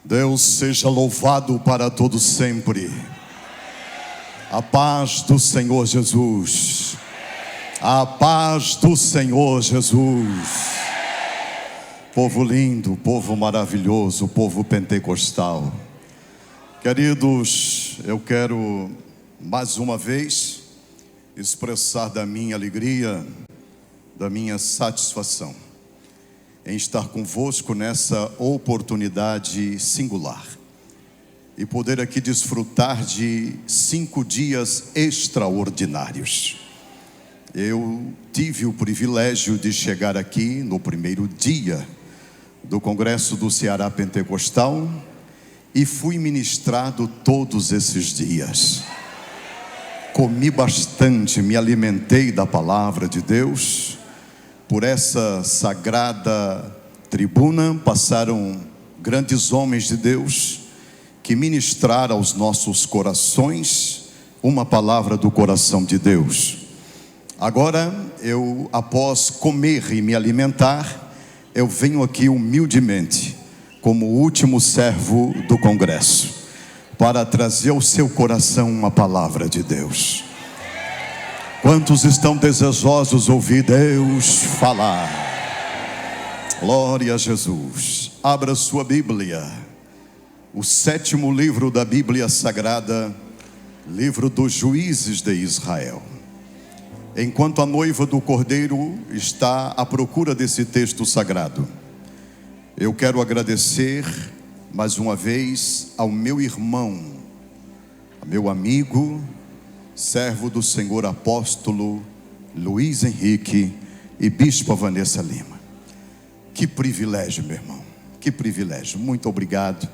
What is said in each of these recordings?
Deus seja louvado para todo sempre. A paz do Senhor Jesus. A paz do Senhor Jesus. Povo lindo, povo maravilhoso, povo pentecostal. Queridos, eu quero mais uma vez expressar da minha alegria, da minha satisfação em estar convosco nessa oportunidade singular e poder aqui desfrutar de 5 dias extraordinários. Eu tive o privilégio de chegar aqui no primeiro dia do Congresso do Ceará Pentecostal e fui ministrado todos esses dias. Comi bastante, me alimentei da palavra de Deus. Por essa sagrada tribuna passaram grandes homens de Deus que ministraram aos nossos corações uma palavra do coração de Deus. Agora, eu, após comer e me alimentar, eu venho aqui humildemente, como o último servo do congresso, para trazer ao seu coração uma palavra de Deus. Quantos estão desejosos de ouvir Deus falar? Glória a Jesus. Abra sua Bíblia, o 7º livro da Bíblia Sagrada, livro dos Juízes de Israel. Enquanto a noiva do Cordeiro está à procura desse texto sagrado, eu quero agradecer mais uma vez ao meu irmão, ao meu amigo, servo do Senhor apóstolo Luiz Henrique e bispa Vanessa Lima. Que privilégio, meu irmão, que privilégio, muito obrigado.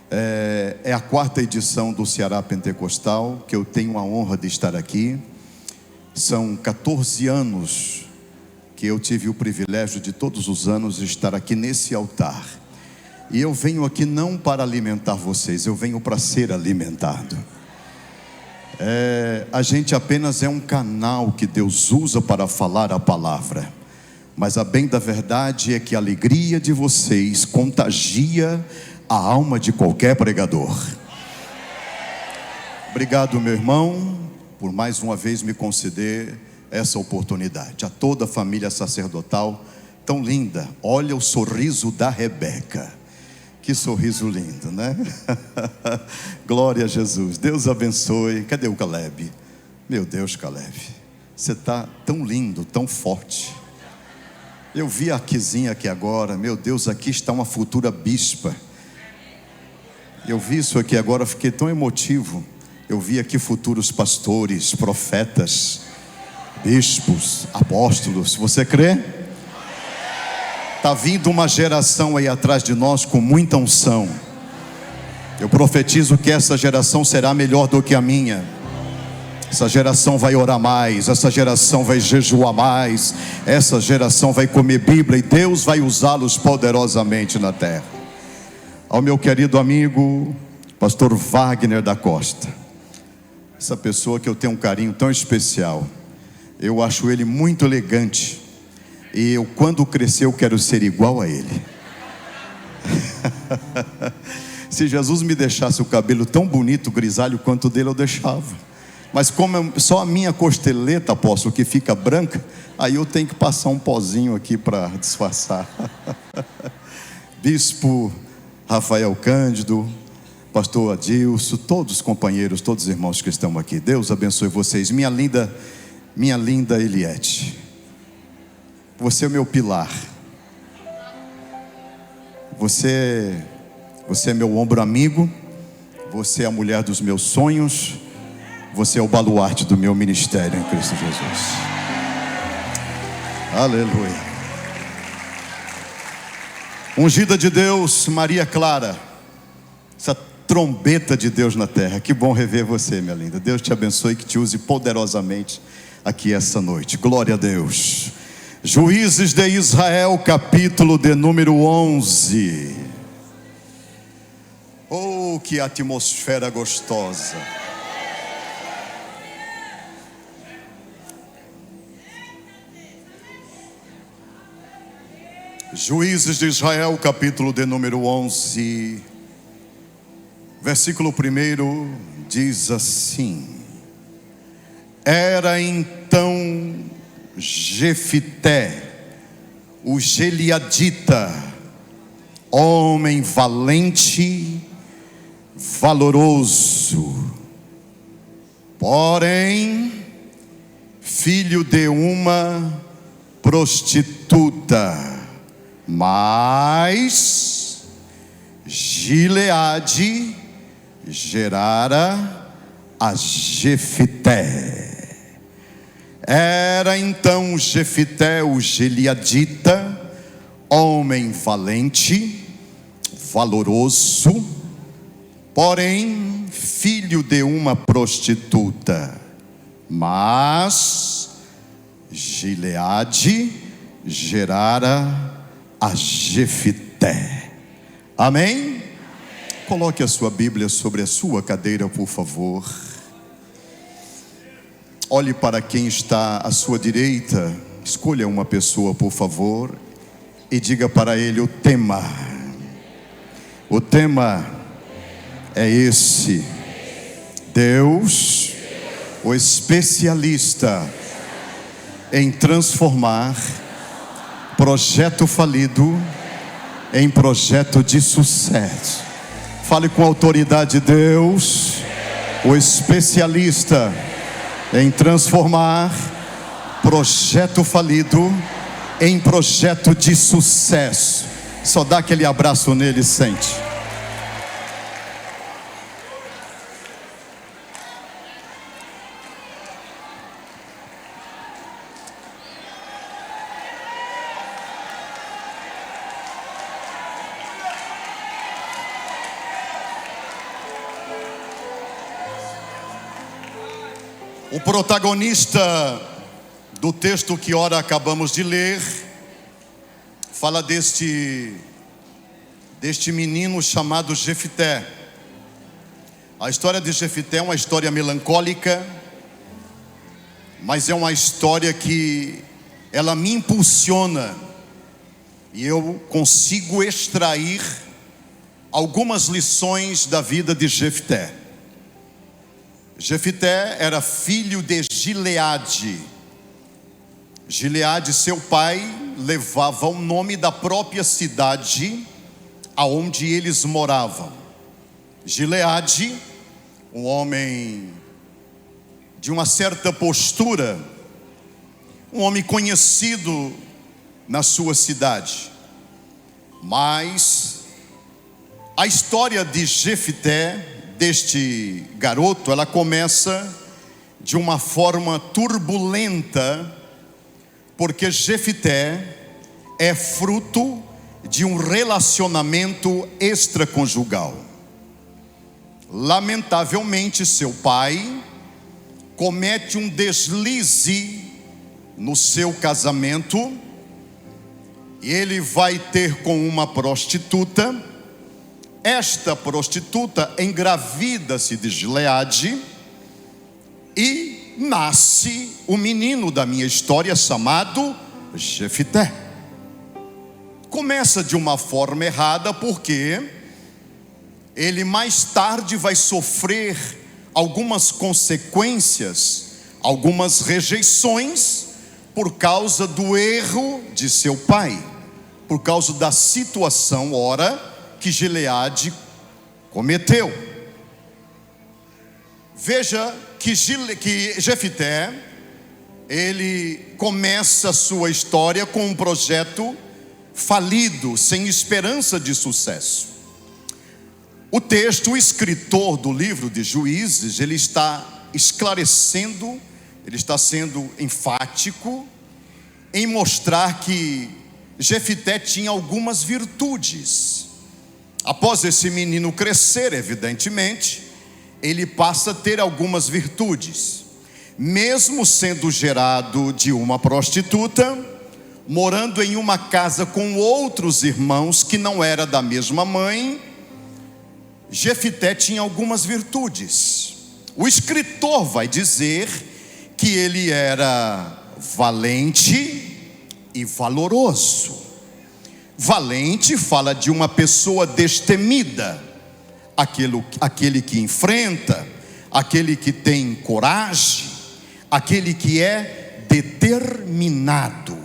É a 4ª edição do Ceará Pentecostal que eu tenho a honra de estar aqui. São 14 anos que eu tive o privilégio de todos os anos estar aqui nesse altar. E eu venho aqui não para alimentar vocês, eu venho para ser alimentado. A gente apenas é um canal que Deus usa para falar a palavra. Mas a bem da verdade é que a alegria de vocês contagia a alma de qualquer pregador. Obrigado, meu irmão, por mais uma vez me conceder essa oportunidade. A toda a família sacerdotal tão linda. Olha o sorriso da Rebeca. Que sorriso lindo, né? Glória a Jesus. Deus abençoe. Cadê o Caleb? Meu Deus, Caleb, você está tão lindo, tão forte. Eu vi a Quizinha aqui agora. Meu Deus, aqui está uma futura bispa. Eu vi isso aqui agora, fiquei tão emotivo. Eu vi aqui futuros pastores, profetas, bispos, apóstolos. Você crê? Está vindo uma geração aí atrás de nós com muita unção. Eu profetizo que essa geração será melhor do que a minha. Essa geração vai orar mais, essa geração vai jejuar mais, essa geração vai comer Bíblia e Deus vai usá-los poderosamente na terra. Ao meu querido amigo, pastor Wagner da Costa, essa pessoa que eu tenho um carinho tão especial, eu acho ele muito elegante. E eu, quando crescer, eu quero ser igual a ele. Se Jesus me deixasse o cabelo tão bonito, grisalho quanto o dele, eu deixava. Mas como só a minha costeleta, apóstolo, que fica branca, aí eu tenho que passar um pozinho aqui para disfarçar. Bispo Rafael Cândido, pastor Adilson, todos os companheiros, todos os irmãos que estão aqui, Deus abençoe vocês. Minha linda Eliette, você é o meu pilar. Você é meu ombro amigo. Você é a mulher dos meus sonhos. Você é o baluarte do meu ministério em Cristo Jesus. Aleluia. Ungida de Deus, Maria Clara, essa trombeta de Deus na terra. Que bom rever você, minha linda. Deus te abençoe e que te use poderosamente aqui essa noite. Glória a Deus. Juízes de Israel, capítulo de número 11. Oh, que atmosfera gostosa. Juízes de Israel, capítulo de número 11. Versículo 1 diz assim: Era então Jefité, o Gileadita, homem valente, valoroso, porém filho de uma prostituta, mas Gileade gerara a Jefité. Era então Jefité, o Gileadita, homem valente, valoroso, porém filho de uma prostituta, mas Gileade gerara a Jefité. Amém? Coloque a sua Bíblia sobre a sua cadeira, por favor. Olhe para quem está à sua direita. Escolha uma pessoa, por favor, e diga para ele o tema. O tema é esse: Deus, o especialista em transformar projeto falido em projeto de sucesso. Fale com autoridade: Deus, o especialista em transformar projeto falido em projeto de sucesso. Só dá aquele abraço nele e sente. O protagonista do texto que ora acabamos de ler fala deste menino chamado Jefité. A história de Jefité é uma história melancólica, mas é uma história que ela me impulsiona e eu consigo extrair algumas lições da vida de Jefité. Jefité era filho de Gileade. Gileade, seu pai, levava o nome da própria cidade aonde eles moravam. Gileade, um homem de uma certa postura, um homem conhecido na sua cidade. Mas a história de Jefité, deste garoto, ela começa de uma forma turbulenta, porque Jefité é fruto de um relacionamento extraconjugal. Lamentavelmente, seu pai comete um deslize no seu casamento e ele vai ter com uma prostituta. Esta prostituta engravida-se de Gileade e nasce o menino da minha história chamado Jefité. Começa de uma forma errada porque ele mais tarde vai sofrer algumas consequências, algumas rejeições por causa do erro de seu pai, por causa da situação, ora, que Gileade cometeu. Veja que Jefité, ele começa a sua história com um projeto falido, sem esperança de sucesso. O texto, o escritor do livro de Juízes, ele está esclarecendo, ele está sendo enfático em mostrar que Jefité tinha algumas virtudes. Após esse menino crescer, evidentemente, ele passa a ter algumas virtudes. Mesmo sendo gerado de uma prostituta, morando em uma casa com outros irmãos que não era da mesma mãe, Jefité tinha algumas virtudes. O escritor vai dizer que ele era valente e valoroso. Valente fala de uma pessoa destemida, aquele que enfrenta, aquele que tem coragem, aquele que é determinado.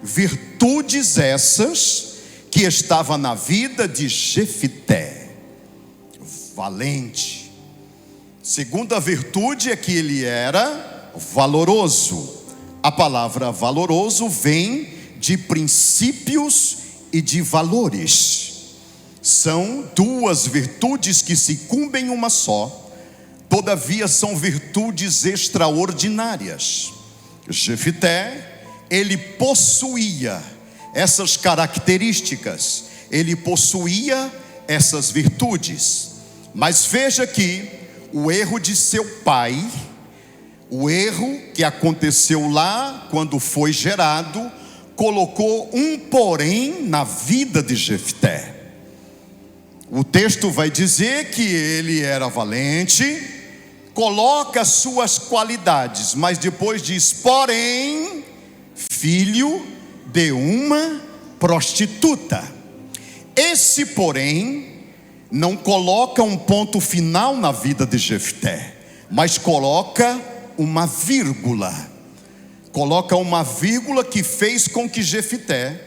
Virtudes essas que estavam na vida de Jefité. Valente. Segunda virtude é que ele era valoroso. A palavra valoroso vem de princípios e de valores. São duas virtudes que se cumpem em uma só, todavia são virtudes extraordinárias. Jefité, ele possuía essas características, ele possuía essas virtudes. Mas veja que o erro de seu pai, o erro que aconteceu lá quando foi gerado, colocou um porém na vida de Jefité. O texto vai dizer que ele era valente, coloca suas qualidades, mas depois diz: porém, filho de uma prostituta. Esse porém não coloca um ponto final na vida de Jefté, mas coloca uma vírgula. Coloca uma vírgula que fez com que Jefté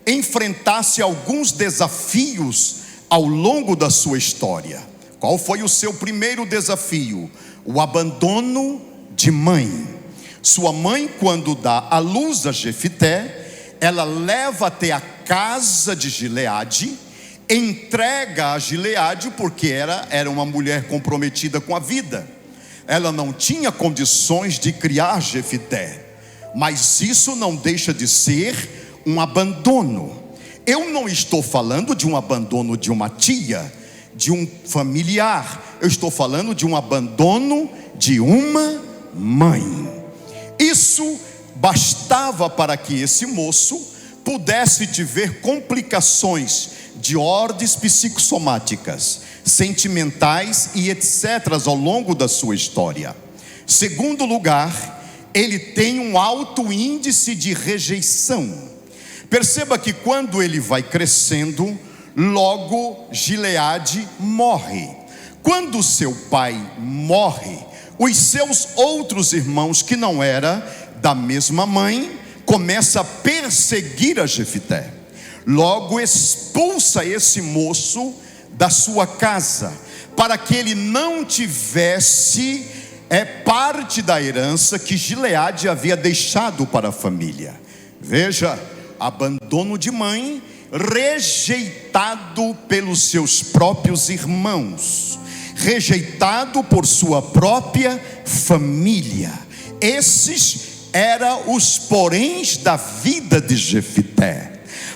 enfrentasse alguns desafios ao longo da sua história. Qual foi o seu primeiro desafio? O abandono de mãe. Sua mãe, quando dá à luz a Jefité, ela leva até a casa de Gileade, entrega a Gileade, porque era uma mulher comprometida com a vida. Ela não tinha condições de criar Jefité, mas isso não deixa de ser um abandono. Eu não estou falando de um abandono de uma tia, de um familiar. Eu estou falando de um abandono de uma mãe. Isso bastava para que esse moço pudesse tiver complicações de ordens psicossomáticas, sentimentais e etc. ao longo da sua história. Segundo lugar, ele tem um alto índice de rejeição. Perceba que quando ele vai crescendo, logo Gileade morre. Quando seu pai morre, os seus outros irmãos, que não eram da mesma mãe, começam a perseguir a Jefité. Logo expulsa esse moço da sua casa, para que ele não tivesse parte da herança que Gileade havia deixado para a família. Veja, abandono de mãe, rejeitado pelos seus próprios irmãos, rejeitado por sua própria família. Esses eram os poréns da vida de Jefité.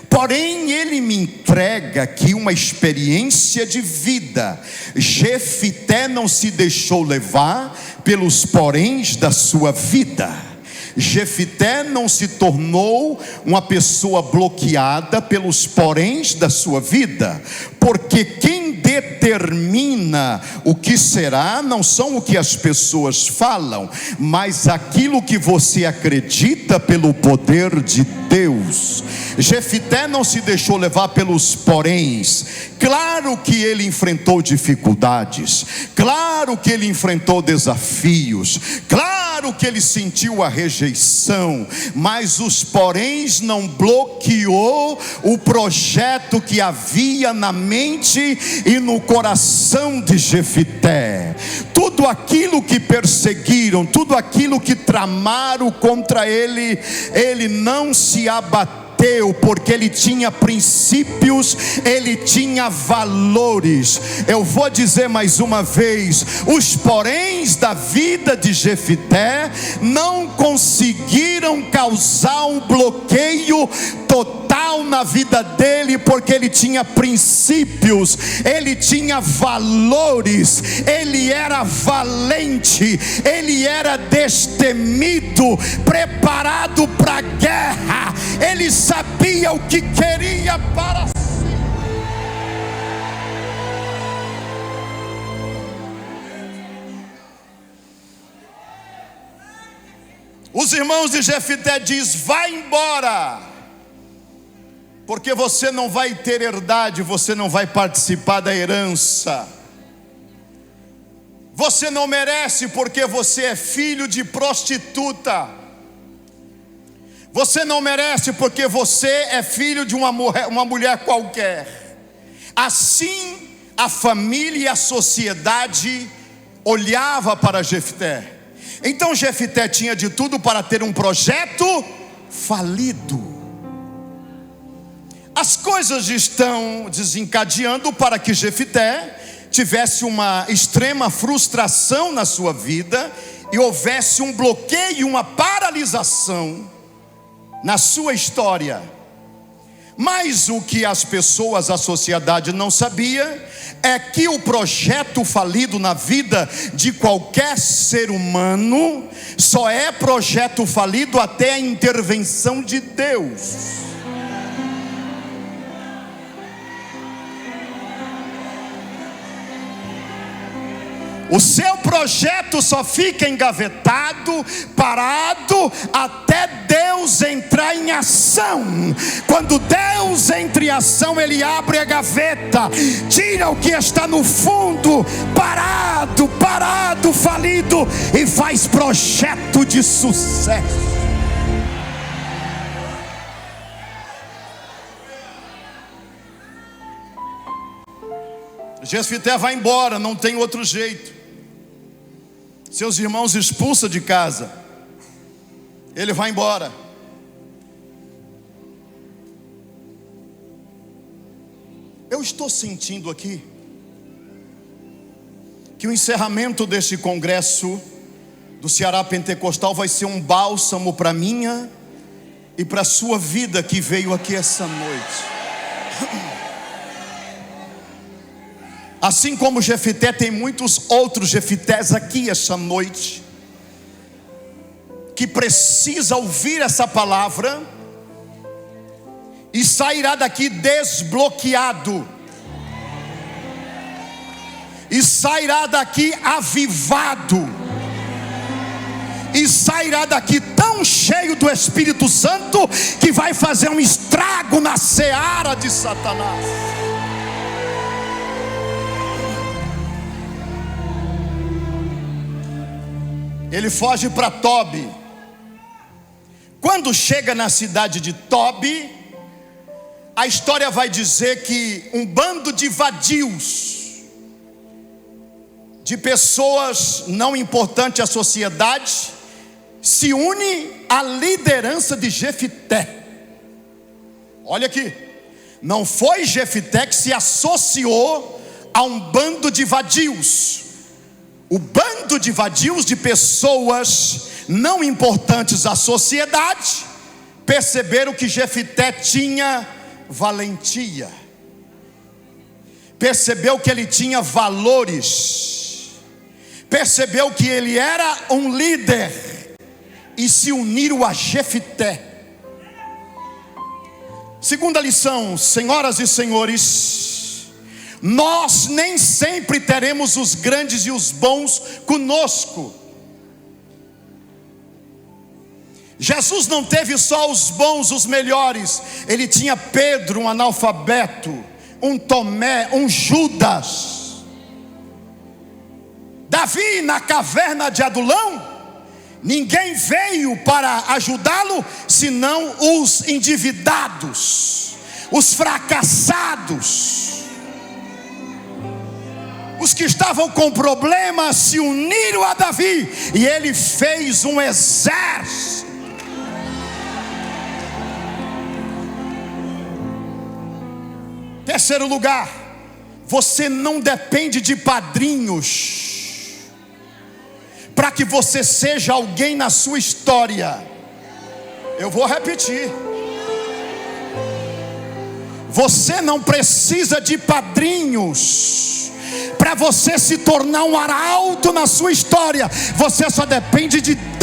Porém, ele me entrega aqui uma experiência de vida. Jefité não se deixou levar pelos poréns da sua vida. Jefité não se tornou uma pessoa bloqueada pelos poréns da sua vida, porque quem determina o que será não são o que as pessoas falam, mas aquilo que você acredita pelo poder de Deus. Jefité não se deixou levar pelos poréns. Claro que ele enfrentou dificuldades, claro que ele enfrentou desafios, claro que ele sentiu a rejeição, mas os poréns não bloqueou o projeto que havia na mente e no coração de Jefité. Tudo aquilo que perseguiram, tudo aquilo que tramaram contra ele, ele não se abateu, porque ele tinha princípios, ele tinha valores. Eu vou dizer mais uma vez: os poréns da vida de Jefité não conseguiram causar um bloqueio total na vida dele, porque ele tinha princípios, ele tinha valores, ele era valente, ele era destemido, preparado para a guerra, ele sabia o que queria para si. Os irmãos de Jefité diz: vai embora. porque você não vai ter herdade, você não vai participar da herança. Você não merece porque você é filho de prostituta. Você não merece porque você é filho de uma mulher qualquer. Assim a família e a sociedade olhava para Jefté. Então Jefté tinha de tudo para ter um projeto falido. As coisas estão desencadeando para que Jefté tivesse uma extrema frustração na sua vida e houvesse um bloqueio, uma paralisação na sua história. Mas o que as pessoas, a sociedade não sabia é que o projeto falido na vida de qualquer ser humano só é projeto falido até a intervenção de Deus. O seu projeto só fica engavetado, parado, até Deus entrar em ação. Quando Deus entra em ação, Ele abre a gaveta, tira o que está no fundo, parado, falido, e faz projeto de sucesso. Jefté vai embora, não tem outro jeito. Seus irmãos expulsam de casa, ele vai embora. Eu estou sentindo aqui que o encerramento deste congresso do Ceará Pentecostal vai ser um bálsamo para minha e para a sua vida que veio aqui essa noite. Assim como Jefté, tem muitos outros Jeftés aqui essa noite que precisa ouvir essa palavra e sairá daqui desbloqueado, e sairá daqui avivado, e sairá daqui tão cheio do Espírito Santo que vai fazer um estrago na seara de Satanás. Ele foge para Tobi. Quando chega na cidade de Tobi, a história vai dizer que um bando de vadios, de pessoas não importantes à sociedade, se une à liderança de Jefté. Olha aqui, não foi Jefté que se associou a um bando de vadios. O bando de vadios, de pessoas não importantes à sociedade, perceberam que Jefté tinha valentia, percebeu que ele tinha valores, percebeu que ele era um líder, e se uniram a Jefté. Segunda lição, senhoras e senhores, nós nem sempre teremos os grandes e os bons conosco. Jesus não teve só os bons, os melhores. Ele tinha Pedro, um analfabeto, um Tomé, um Judas. Davi, na caverna de Adulão, ninguém veio para ajudá-lo senão os endividados, os fracassados. Os que estavam com problemas se uniram a Davi, e ele fez um exército. Terceiro lugar, você não depende de padrinhos para que você seja alguém na sua história. Eu vou repetir. Você não precisa de padrinhos para você se tornar um arauto na sua história. Você só depende de Deus.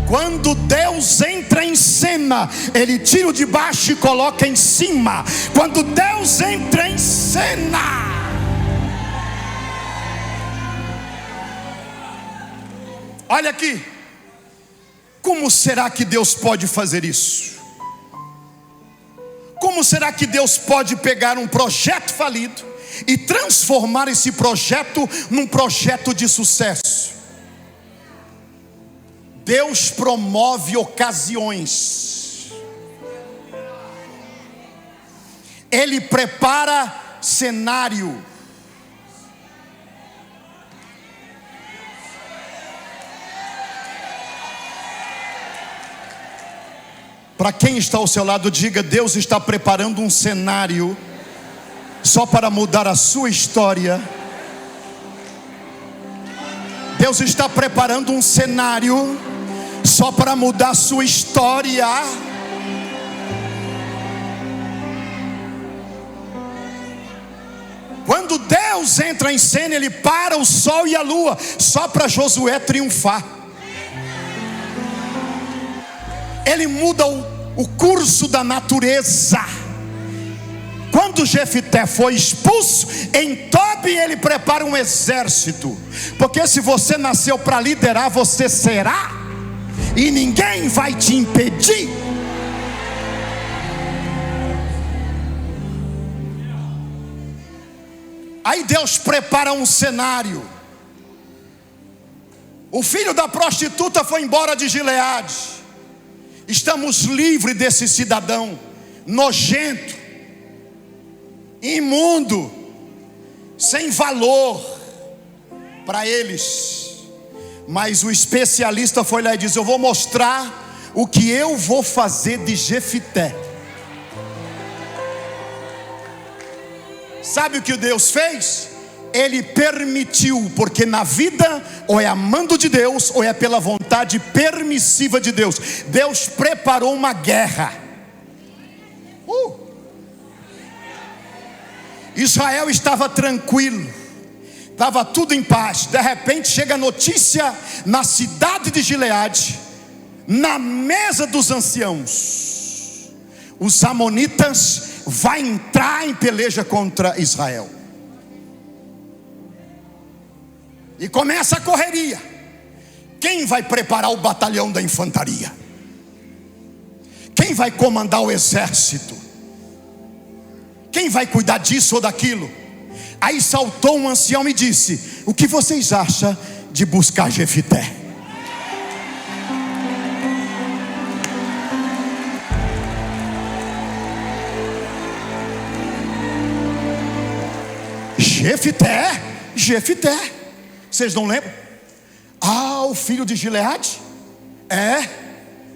Quando Deus entra em cena, Ele tira o de baixo e coloca em cima. Quando Deus entra em cena, olha aqui, Como será que Deus pode fazer isso? Como será que Deus pode pegar um projeto falido e transformar esse projeto num projeto de sucesso? Deus promove ocasiões. Ele prepara cenário. Para quem está ao seu lado, diga: Deus está preparando um cenário só para mudar a sua história. Deus está preparando um cenário só para mudar a sua história. Quando Deus entra em cena, Ele para o sol e a lua, só para Josué triunfar. Ele muda o curso da natureza. Quando Jefté foi expulso, em Tobi ele prepara um exército. Porque se você nasceu para liderar, você será, e ninguém vai te impedir. Aí Deus prepara um cenário. O filho da prostituta foi embora de Gileade. Estamos livres desse cidadão nojento, imundo, sem valor para eles. Mas o especialista foi lá e disse: eu vou mostrar o que eu vou fazer de Jefté. Sabe o que Deus fez? Ele permitiu, porque na vida ou é amando de Deus ou é pela vontade permissiva de Deus. Deus preparou uma guerra. Israel estava tranquilo, estava tudo em paz. De repente chega a notícia na cidade de Gileade, na mesa dos anciãos: os amonitas vai entrar em peleja contra Israel. E começa a correria. Quem vai preparar o batalhão da infantaria? Quem vai comandar o exército? Quem vai cuidar disso ou daquilo? Aí saltou um ancião e disse: o que vocês acham de buscar Jefté? Jefté, vocês não lembram? O filho de Gileade?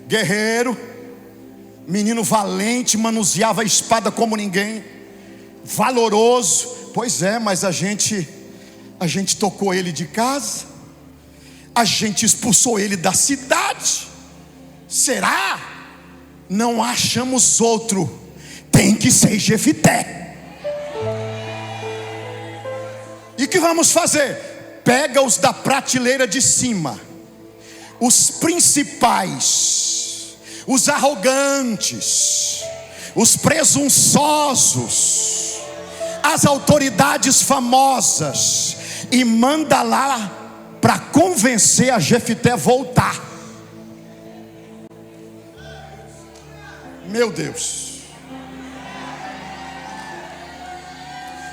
Guerreiro, menino valente, manuseava a espada como ninguém, valoroso. Pois é, mas a gente tocou ele de casa, a gente expulsou ele da cidade. Será? Não achamos outro, tem que ser Jefté. E o que vamos fazer? Pega os da prateleira de cima, os principais, os arrogantes, os presunçosos, as autoridades famosas, e manda lá para convencer a Jefté voltar. Meu Deus.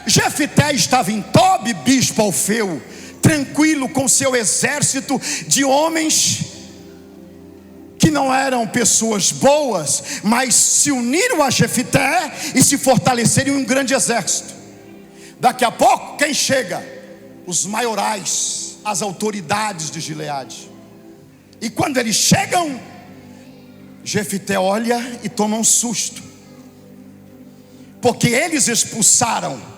Jefté estava em Tobi, bispo Alfeu, tranquilo com seu exército de homens que não eram pessoas boas, mas se uniram a Jefté e se fortaleceram em um grande exército. Daqui a pouco, quem chega? Os maiorais, as autoridades de Gileade. E quando eles chegam, Jefté olha e toma um susto, porque eles expulsaram.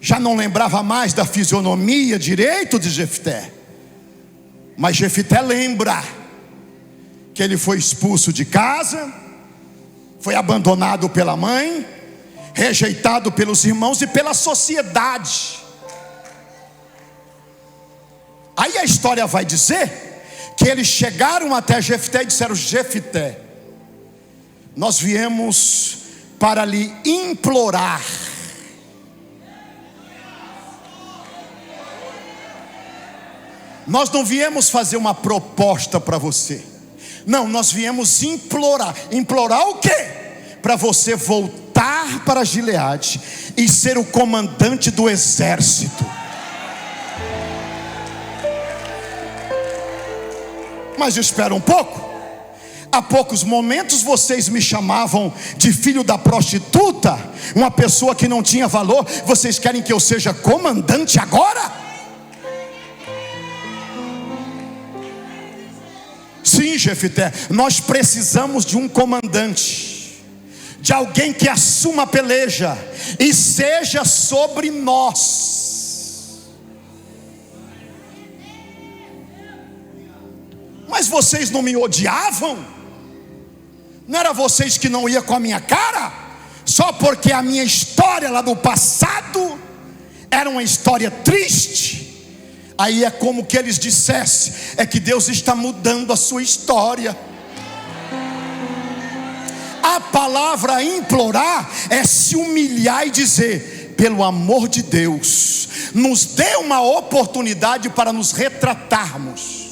Já não lembrava mais da fisionomia direito de Jefté, mas Jefté lembra que ele foi expulso de casa, foi abandonado pela mãe, rejeitado pelos irmãos e pela sociedade. Aí a história vai dizer que eles chegaram até Jefté e disseram: Jefté, nós viemos para lhe implorar. Nós não viemos fazer uma proposta para você. Não, nós viemos implorar. Implorar o quê? Para você voltar para Gileade e ser o comandante do exército. Mas espera um pouco. Há poucos momentos vocês me chamavam de filho da prostituta, uma pessoa que não tinha valor. Vocês querem que eu seja comandante agora? Sim, Jefité, nós precisamos de um comandante, de alguém que assuma a peleja e seja sobre nós. Mas vocês não me odiavam? Não era vocês que não iam com a minha cara? Só porque a minha história lá do passado era uma história triste. Aí é como que eles dissessem: é que Deus está mudando a sua história. A palavra implorar é se humilhar e dizer: pelo amor de Deus, nos dê uma oportunidade para nos retratarmos.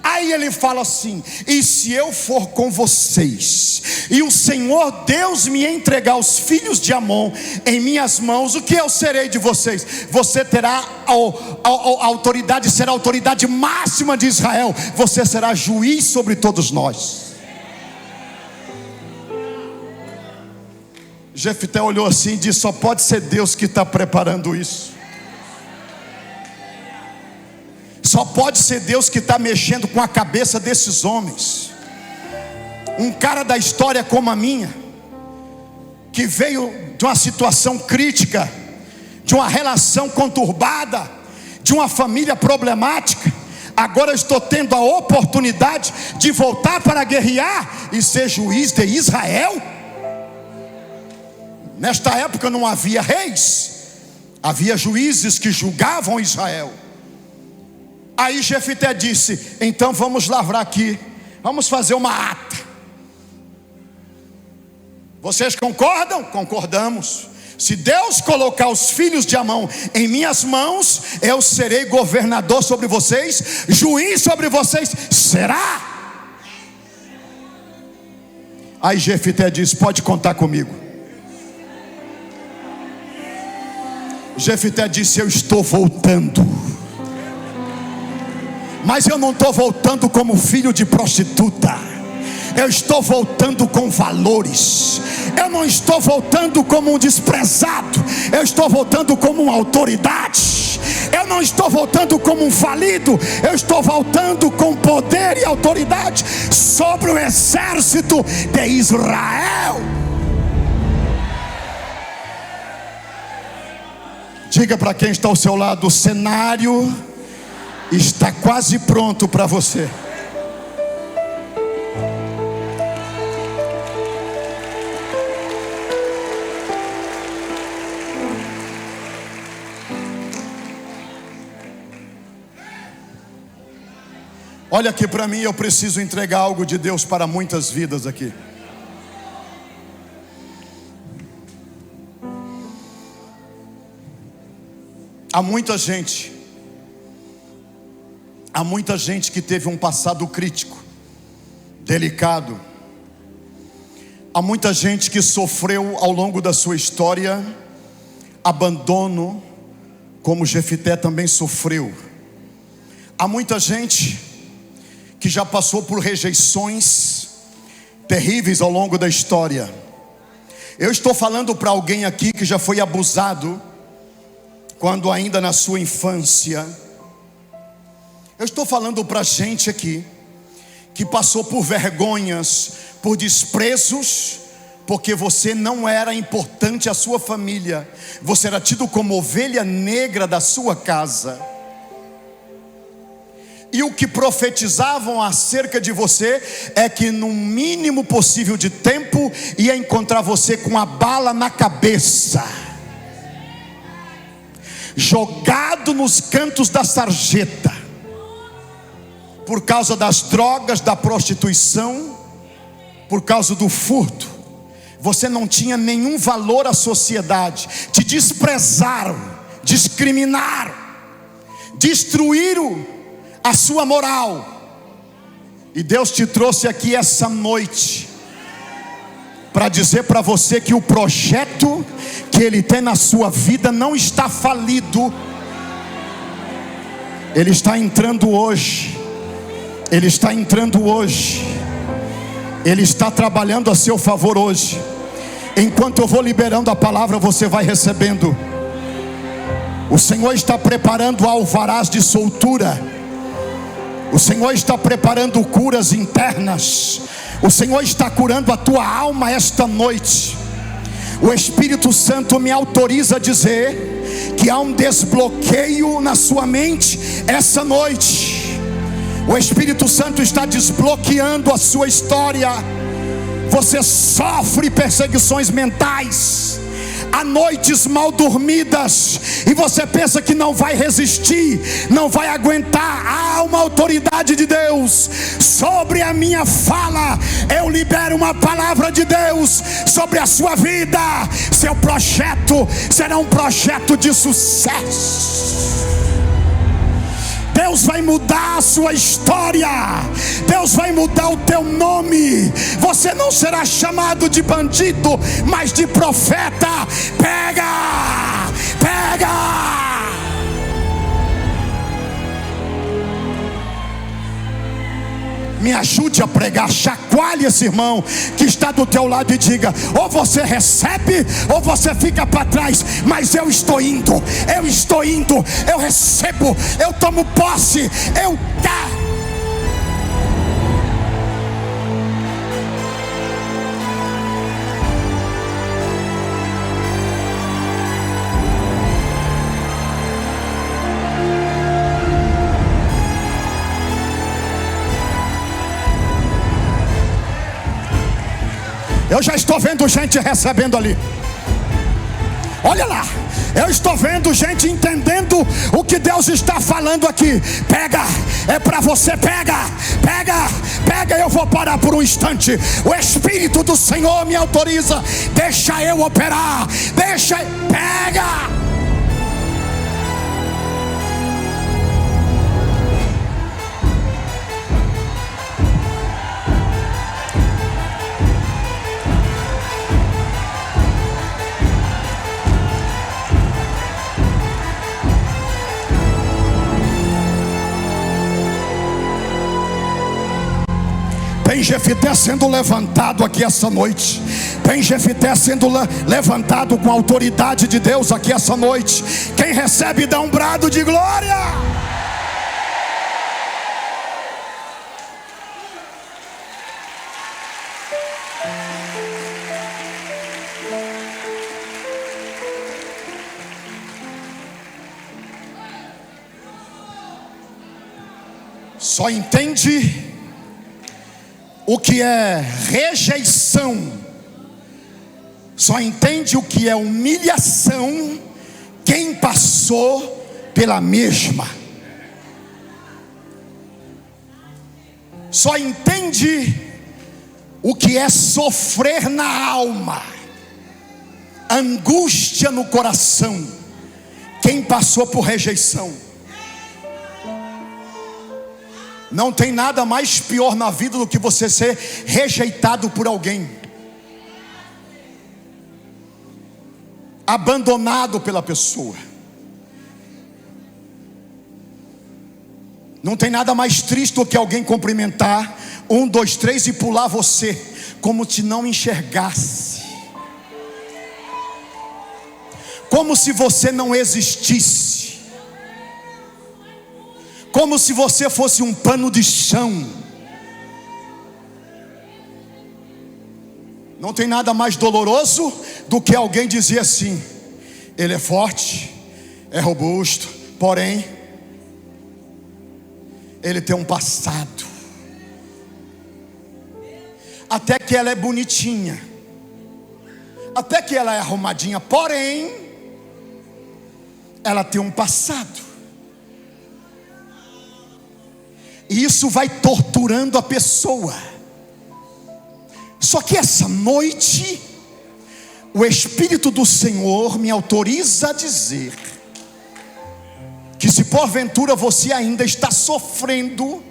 Aí ele fala assim: e se eu for com vocês, e o Senhor Deus me entregar os filhos de Amon em minhas mãos, o que eu serei de vocês? Você terá a autoridade, será a autoridade máxima de Israel. Você será juiz sobre todos nós. Jefté olhou assim e disse: só pode ser Deus que está preparando isso. Só pode ser Deus que está mexendo com a cabeça desses homens. Um cara da história como a minha, que veio de uma situação crítica, de uma relação conturbada, de uma família problemática, agora eu estou tendo a oportunidade de voltar para guerrear e ser juiz de Israel. Nesta época não havia reis, havia juízes que julgavam Israel. Aí Jefté disse: então vamos lavrar aqui, vamos fazer uma ata. Vocês concordam? Concordamos. Se Deus colocar os filhos de Amon em minhas mãos, eu serei governador sobre vocês, juiz sobre vocês. Será? Aí Jefté disse: pode contar comigo. Jefté disse: eu estou voltando. Mas eu não estou voltando como filho de prostituta. Eu estou voltando com valores. Eu não estou voltando como um desprezado. Eu estou voltando como uma autoridade. Eu não estou voltando como um falido. Eu estou voltando com poder e autoridade sobre o exército de Israel. Diga para quem está ao seu lado: o cenário está quase pronto para você. Olha aqui para mim, eu preciso entregar algo de Deus para muitas vidas aqui. Há muita gente que teve um passado crítico, delicado. Há muita gente que sofreu ao longo da sua história abandono, como Jefté também sofreu. Há muita gente que já passou por rejeições terríveis ao longo da história. Eu estou falando para alguém aqui que já foi abusado quando ainda na sua infância. Eu estou falando para gente aqui que passou por vergonhas, por desprezos, porque você não era importante à sua família. Você era tido como ovelha negra da sua casa. E o que profetizavam acerca de você é que no mínimo possível de tempo ia encontrar você com a bala na cabeça, jogado nos cantos da sarjeta, por causa das drogas, da prostituição, por causa do furto. Você não tinha nenhum valor à sociedade. Te desprezaram, discriminaram, destruíram a sua moral. E Deus te trouxe aqui essa noite para dizer para você que o projeto que Ele tem na sua vida não está falido. Ele está entrando hoje. Ele está entrando hoje. Ele está trabalhando a seu favor hoje. Enquanto eu vou liberando a palavra, você vai recebendo. O Senhor está preparando alvarás de soltura. O Senhor está preparando curas internas. O Senhor está curando a tua alma esta noite. O Espírito Santo me autoriza a dizer que há um desbloqueio na sua mente essa noite. O Espírito Santo está desbloqueando a sua história. Você sofre perseguições mentais, há noites mal dormidas, e você pensa que não vai resistir, não vai aguentar. Há uma autoridade de Deus sobre a minha fala. Eu libero uma palavra de Deus sobre a sua vida. Seu projeto será um projeto de sucesso. Deus vai mudar a sua história. Deus vai mudar o teu nome. Você não será chamado de bandido, mas de profeta. Pega! Pega! Me ajude a pregar. Chacoalhe esse irmão que está do teu lado e diga: ou você recebe ou você fica para trás. Mas eu estou indo, eu recebo, eu tomo posse, eu quero. Eu já estou vendo gente recebendo ali. Olha lá, eu estou vendo gente entendendo o que Deus está falando aqui. Pega, é para você, pega, pega, pega. Eu vou parar por um instante. O Espírito do Senhor me autoriza. Deixa eu operar, deixa, pega. Tem Jefité sendo levantado aqui essa noite. Tem Jefité sendo levantado com a autoridade de Deus aqui essa noite. Quem recebe dá um brado de glória. Só entende o que é rejeição, só entende o que é humilhação quem passou pela mesma. Só entende o que é sofrer na alma, angústia no coração, quem passou por rejeição. Não tem nada mais pior na vida do que você ser rejeitado por alguém, abandonado pela pessoa. Não tem nada mais triste do que alguém cumprimentar 1, 2, 3 e pular você, como se não enxergasse, como se você não existisse, como se você fosse um pano de chão. Não tem nada mais doloroso do que alguém dizer assim: ele é forte, é robusto, porém ele tem um passado. Até que ela é bonitinha, até que ela é arrumadinha, porém ela tem um passado. E isso vai torturando a pessoa. Só que essa noite, o Espírito do Senhor me autoriza a dizer que se porventura você ainda está sofrendo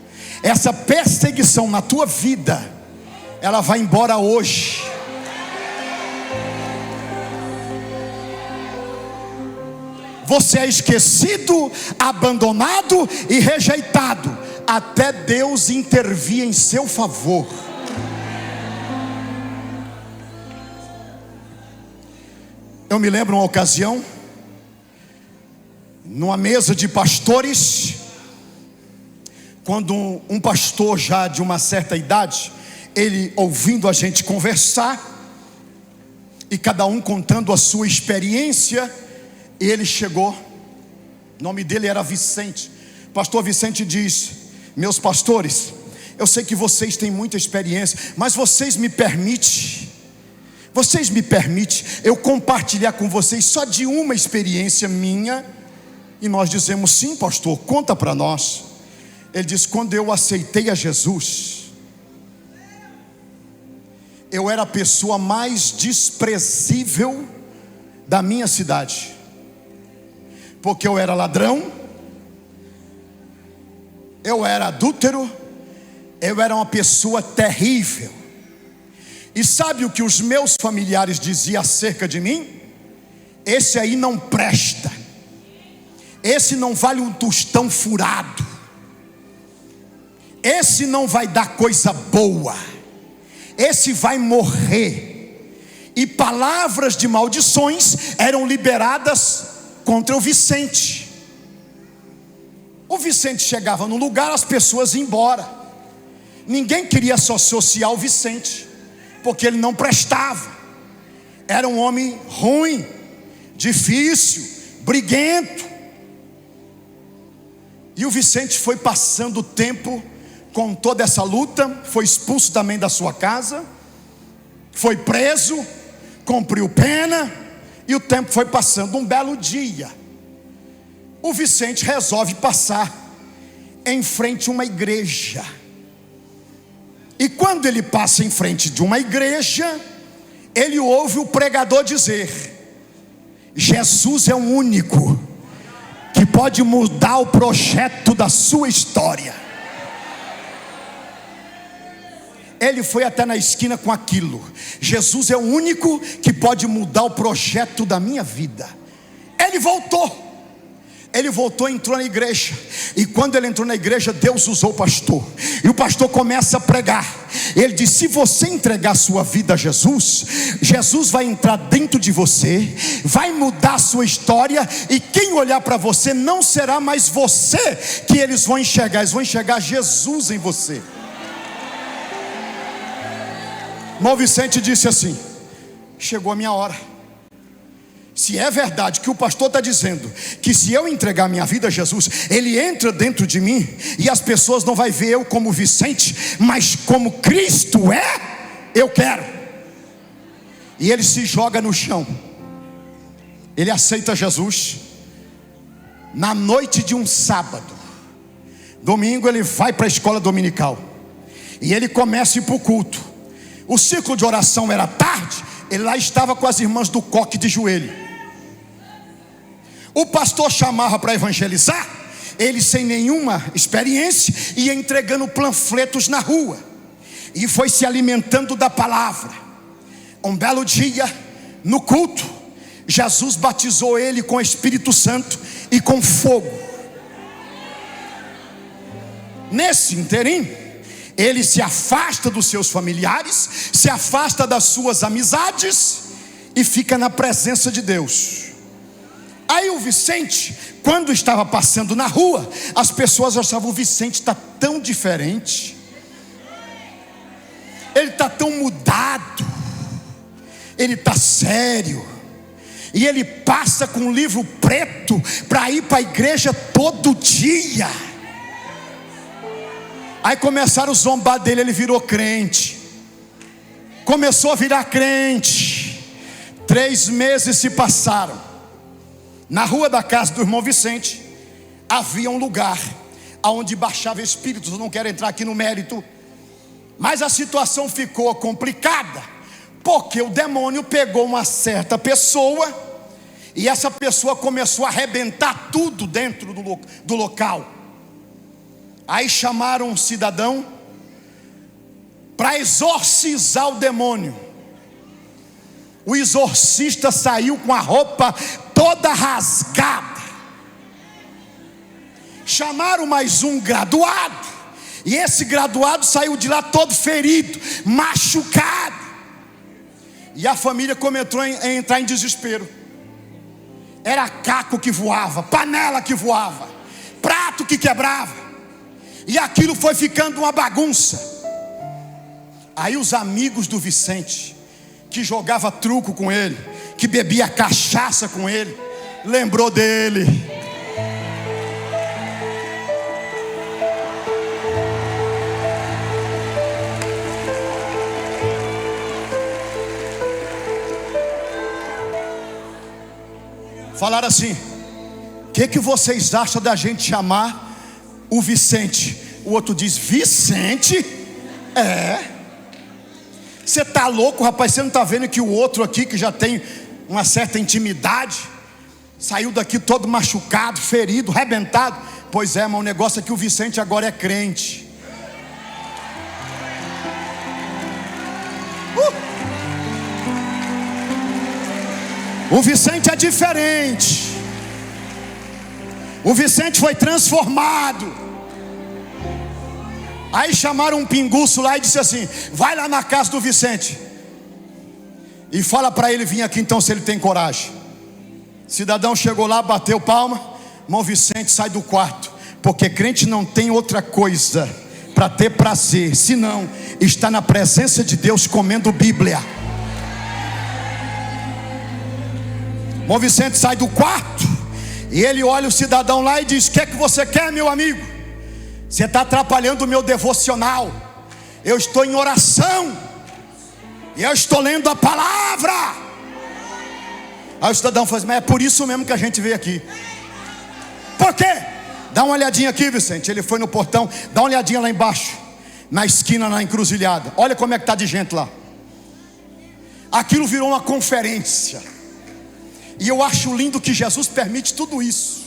Essa perseguição na tua vida, ela vai embora hoje. Você é esquecido, abandonado e rejeitado, até Deus intervir em seu favor. Eu me lembro uma ocasião, numa mesa de pastores, quando um pastor já de uma certa idade, ele ouvindo a gente conversar, e cada um contando a sua experiência, ele chegou, o nome dele era Vicente. Pastor Vicente diz: meus pastores, eu sei que vocês têm muita experiência, mas vocês me permitem eu compartilhar com vocês só de uma experiência minha? E nós dizemos: sim, pastor, conta para nós. Ele diz: quando eu aceitei a Jesus, eu era a pessoa mais desprezível da minha cidade, porque eu era ladrão, eu era adúltero, eu era uma pessoa terrível. E sabe o que os meus familiares diziam acerca de mim? Esse aí não presta, esse não vale um tostão furado, esse não vai dar coisa boa, esse vai morrer. E palavras de maldições eram liberadas contra o Vicente. O Vicente chegava no lugar, as pessoas iam embora. Ninguém queria se associar ao Vicente, porque ele não prestava. Era um homem ruim, difícil, briguento. E o Vicente foi passando o tempo com toda essa luta, foi expulso também da sua casa, foi preso, cumpriu pena, e o tempo foi passando. Um belo dia, o Vicente resolve passar em frente a uma igreja. E quando ele passa em frente de uma igreja, ele ouve o pregador dizer: Jesus é o único que pode mudar o projeto da sua história. Ele foi até na esquina com aquilo: Jesus é o único que pode mudar o projeto da minha vida. Ele voltou, entrou na igreja. E quando ele entrou na igreja, Deus usou o pastor. E o pastor começa a pregar. Ele diz: se você entregar a sua vida a Jesus, Jesus vai entrar dentro de você, vai mudar a sua história. E quem olhar para você, não será mais você que eles vão enxergar, eles vão enxergar Jesus em você. Irmão Vicente disse assim: chegou a minha hora. Se é verdade que o pastor está dizendo que se eu entregar minha vida a Jesus, ele entra dentro de mim, e as pessoas não vão ver eu como Vicente, mas como Cristo é, eu quero. E ele se joga no chão, ele aceita Jesus. Na noite de um sábado, domingo, ele vai para a escola dominical, e ele começa a ir para o culto. O ciclo de oração era tarde, ele lá estava com as irmãs do coque de joelho. O pastor chamava para evangelizar, ele sem nenhuma experiência ia entregando panfletos na rua, e foi se alimentando da palavra. Um belo dia, no culto, Jesus batizou ele com o Espírito Santo e com fogo. Nesse interim, ele se afasta dos seus familiares, se afasta das suas amizades e fica na presença de Deus. Aí o Vicente, quando estava passando na rua, as pessoas achavam: o Vicente está tão diferente, ele está tão mudado, ele está sério, e ele passa com um livro preto para ir para a igreja todo dia. Aí começaram a zombar dele, ele virou crente, começou a virar crente. 3 meses se passaram. Na rua da casa do irmão Vicente havia um lugar onde baixava espíritos. Eu não quero entrar aqui no mérito, mas a situação ficou complicada, porque o demônio pegou uma certa pessoa, e essa pessoa começou a arrebentar tudo dentro do local. Aí chamaram um cidadão para exorcizar o demônio. O exorcista saiu com a roupa toda rasgada. Chamaram mais um graduado, e esse graduado saiu de lá todo ferido, machucado. E a família começou a entrar em desespero. Era caco que voava, panela que voava, prato que quebrava, e aquilo foi ficando uma bagunça. Aí os amigos do Vicente, que jogava truco com ele, que bebia cachaça com ele, lembrou dele. Falaram assim: o que vocês acham da gente chamar o Vicente? O outro diz: Vicente? Você tá louco, rapaz? Você não tá vendo que o outro aqui, que já tem uma certa intimidade, saiu daqui todo machucado, ferido, arrebentado? Pois é, mas o negócio é que o Vicente agora é crente. O Vicente é diferente. O Vicente foi transformado. Aí chamaram um pinguço lá e disse assim: vai lá na casa do Vicente e fala para ele vir aqui então, se ele tem coragem. O cidadão chegou lá, bateu palma. Irmão Vicente, sai do quarto, porque crente não tem outra coisa para ter prazer senão estar na presença de Deus comendo Bíblia. Irmão Vicente sai do quarto e ele olha o cidadão lá e diz: o que é que você quer, meu amigo? Você está atrapalhando o meu devocional. Eu estou em oração e eu estou lendo a palavra. Aí o cidadão fala: mas é por isso mesmo que a gente veio aqui. Por quê? Dá uma olhadinha aqui, Vicente. Ele foi no portão, dá uma olhadinha lá embaixo, na esquina, na encruzilhada. Olha como é que está de gente lá. Aquilo virou uma conferência. E eu acho lindo que Jesus permite tudo isso.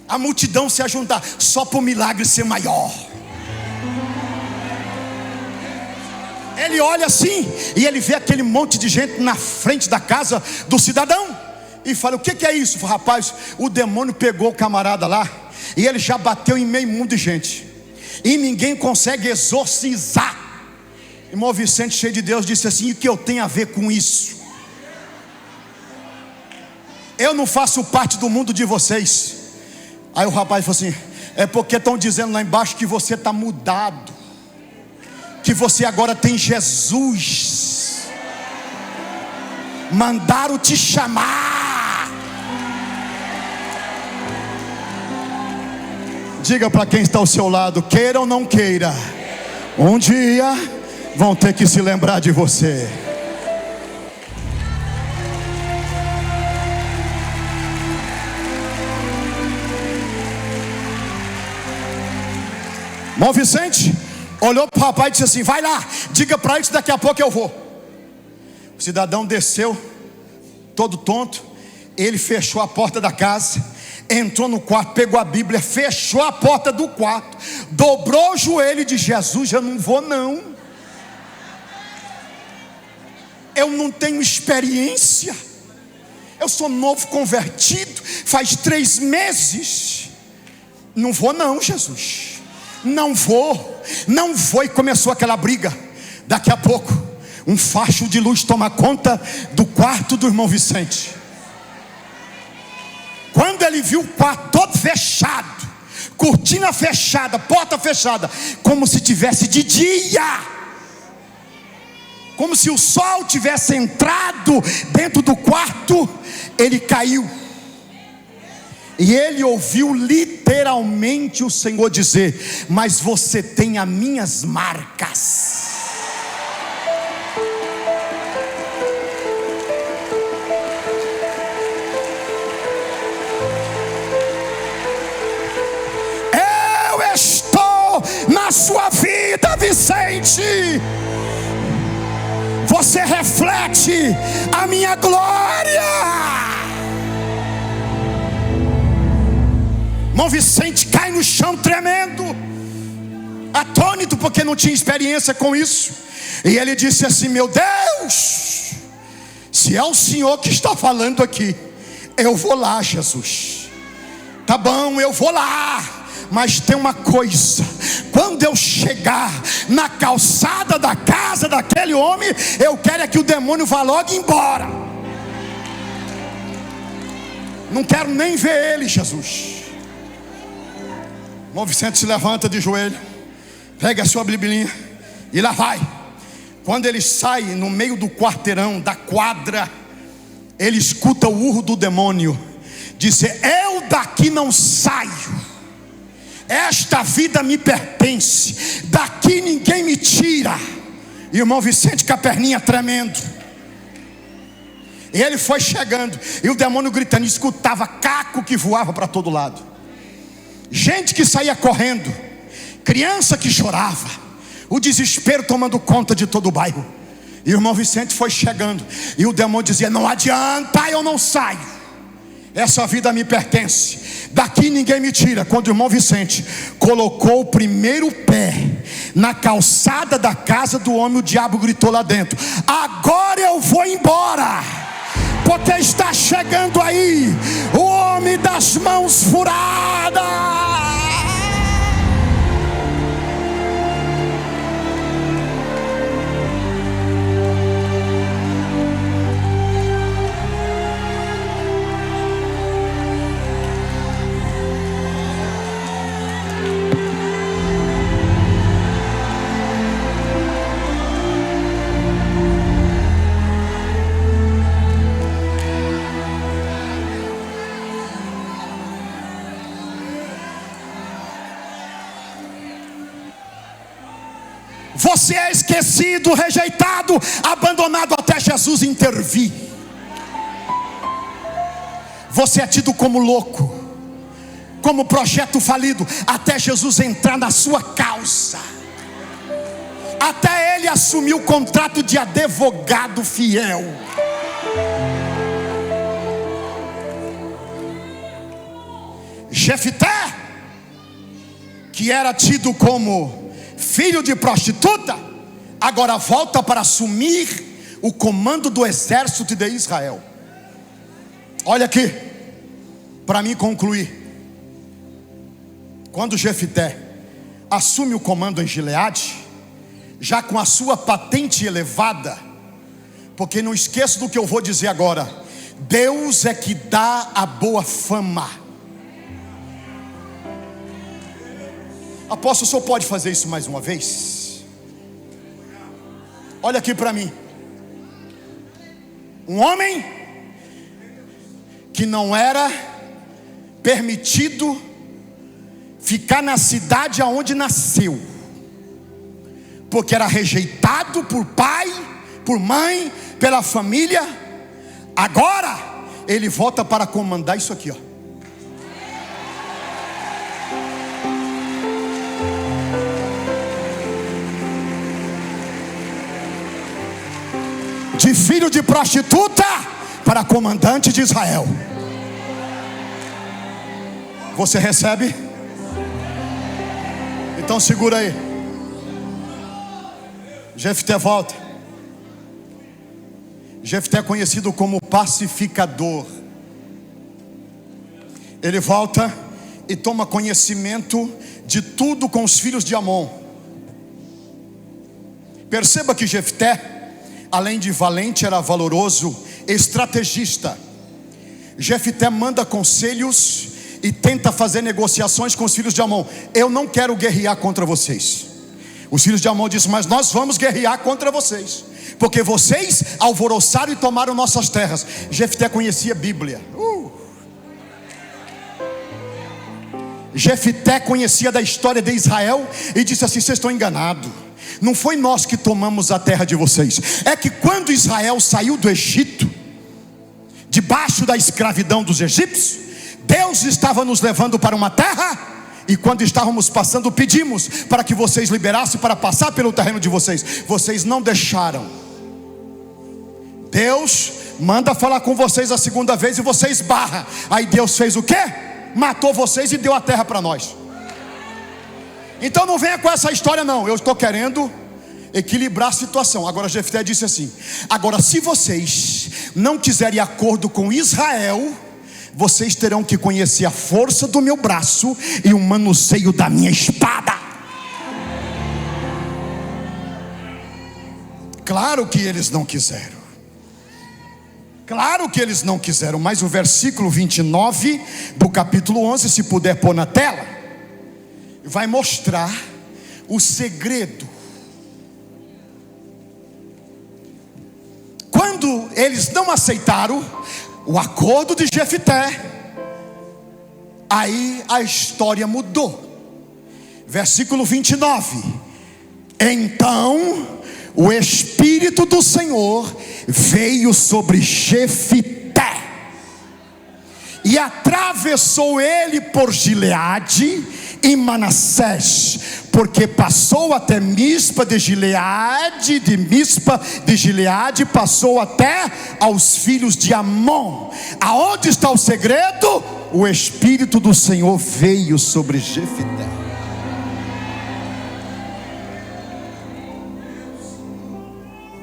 A multidão se ajuntar só para o milagre ser maior. Ele olha assim e ele vê aquele monte de gente na frente da casa do cidadão e fala: o que é isso? Fala: rapaz, o demônio pegou o camarada lá e ele já bateu em meio mundo de gente e ninguém consegue exorcizar. Irmão Vicente, cheio de Deus, disse assim: o que eu tenho a ver com isso? Eu não faço parte do mundo de vocês. Aí o rapaz falou assim: é porque estão dizendo lá embaixo que você está mudado, que você agora tem Jesus. Mandaram te chamar. Diga para quem está ao seu lado: queira ou não queira, um dia vão ter que se lembrar de você. Irmão Vicente olhou para o rapaz e disse assim: vai lá, diga para ele que daqui a pouco eu vou. O cidadão desceu, todo tonto. Ele fechou a porta da casa, entrou no quarto, pegou a Bíblia, fechou a porta do quarto, dobrou o joelho e disse: Jesus, eu não vou não. Eu não tenho experiência. Eu sou novo convertido, faz 3 meses. Não vou não, Jesus. Não vou, não vou. E começou aquela briga. Daqui a pouco um facho de luz toma conta do quarto do irmão Vicente. Quando ele viu o quarto todo fechado, cortina fechada, porta fechada, como se tivesse de dia, como se o sol tivesse entrado dentro do quarto, ele caiu. E ele ouviu literalmente o Senhor dizer: mas você tem as minhas marcas. Eu estou na sua vida, Vicente. Você reflete a minha glória. Irmão Vicente cai no chão tremendo, atônito, porque não tinha experiência com isso. E ele disse assim: meu Deus, se é o Senhor que está falando aqui, eu vou lá, Jesus. Tá bom, eu vou lá, mas tem uma coisa: quando eu chegar na calçada da casa daquele homem, eu quero é que o demônio vá logo embora. Não quero nem ver ele, Jesus. O irmão Vicente se levanta de joelho, pega a sua biblinha e lá vai. Quando ele sai no meio do quarteirão, da quadra, ele escuta o urro do demônio dizer: eu daqui não saio, esta vida me pertence, daqui ninguém me tira. E o irmão Vicente com a perninha tremendo, e ele foi chegando, e o demônio gritando, escutava caco que voava para todo lado, gente que saía correndo, criança que chorava, o desespero tomando conta de todo o bairro. E o irmão Vicente foi chegando, e o demônio dizia: não adianta, eu não saio, essa vida me pertence, daqui ninguém me tira. Quando o irmão Vicente colocou o primeiro pé na calçada da casa do homem, o diabo gritou lá dentro: agora eu vou embora, porque está chegando aí o homem das mãos furadas. Você é esquecido, rejeitado, abandonado até Jesus intervir. Você é tido como louco, como projeto falido, até Jesus entrar na sua causa, até ele assumir o contrato de advogado fiel. Jefté, que era tido como filho de prostituta, agora volta para assumir o comando do exército de Israel. Olha aqui, para mim concluir. Quando Jefté assume o comando em Gileade, já com a sua patente elevada, porque não esqueça do que eu vou dizer agora: Deus é que dá a boa fama. Apóstolo, o senhor pode fazer isso mais uma vez? Olha aqui para mim. Um homem que não era permitido ficar na cidade aonde nasceu, porque era rejeitado por pai, por mãe, pela família. Agora ele volta para comandar isso aqui, ó. De filho de prostituta para comandante de Israel. Você recebe? Então segura aí. Jefté volta. Jefté é conhecido como pacificador. Ele volta e toma conhecimento de tudo com os filhos de Amon. Perceba que Jefté, além de valente, era valoroso, estrategista. Jefté manda conselhos e tenta fazer negociações com os filhos de Amon. Eu não quero guerrear contra vocês. Os filhos de Amon dizem: mas nós vamos guerrear contra vocês, porque vocês alvoroçaram e tomaram nossas terras. Jefté conhecia a Bíblia. Jefté conhecia da história de Israel e disse assim: vocês estão enganados. Não foi nós que tomamos a terra de vocês. É que quando Israel saiu do Egito, debaixo da escravidão dos egípcios, Deus estava nos levando para uma terra, e quando estávamos passando, pedimos para que vocês liberassem para passar pelo terreno de vocês. Vocês não deixaram. Deus manda falar com vocês a segunda vez e vocês barram. Aí Deus fez o quê? matou vocês e deu a terra para nós. Então não venha com essa história não. Eu estou querendo equilibrar a situação. Agora Jefté disse assim: agora se vocês não quiserem acordo com Israel, vocês terão que conhecer a força do meu braço e o manuseio da minha espada. Claro que eles não quiseram. Claro que eles não quiseram. Mas o versículo 29 do capítulo 11, se puder pôr na tela, vai mostrar o segredo. Quando eles não aceitaram o acordo de Jefté, aí a história mudou. Versículo 29. Então o Espírito do Senhor veio sobre Jefté, e atravessou ele por Gileade e Manassés, porque passou até Mispa de Gileade, de Mispa de Gileade passou até aos filhos de Amon. Aonde está o segredo? O Espírito do Senhor veio sobre Jefté.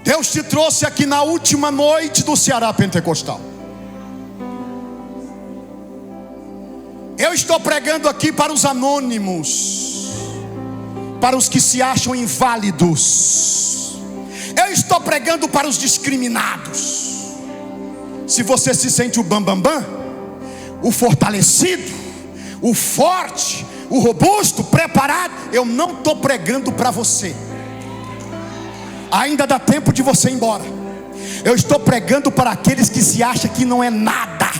Deus te trouxe aqui na última noite do Ceará Pentecostal. Eu estou pregando aqui para os anônimos, para os que se acham inválidos. Eu estou pregando para os discriminados. Se você se sente o bambambam, o fortalecido, o forte, o robusto, preparado, eu não estou pregando para você. Ainda dá tempo de você ir embora. Eu estou pregando para aqueles que se acham que não é nada.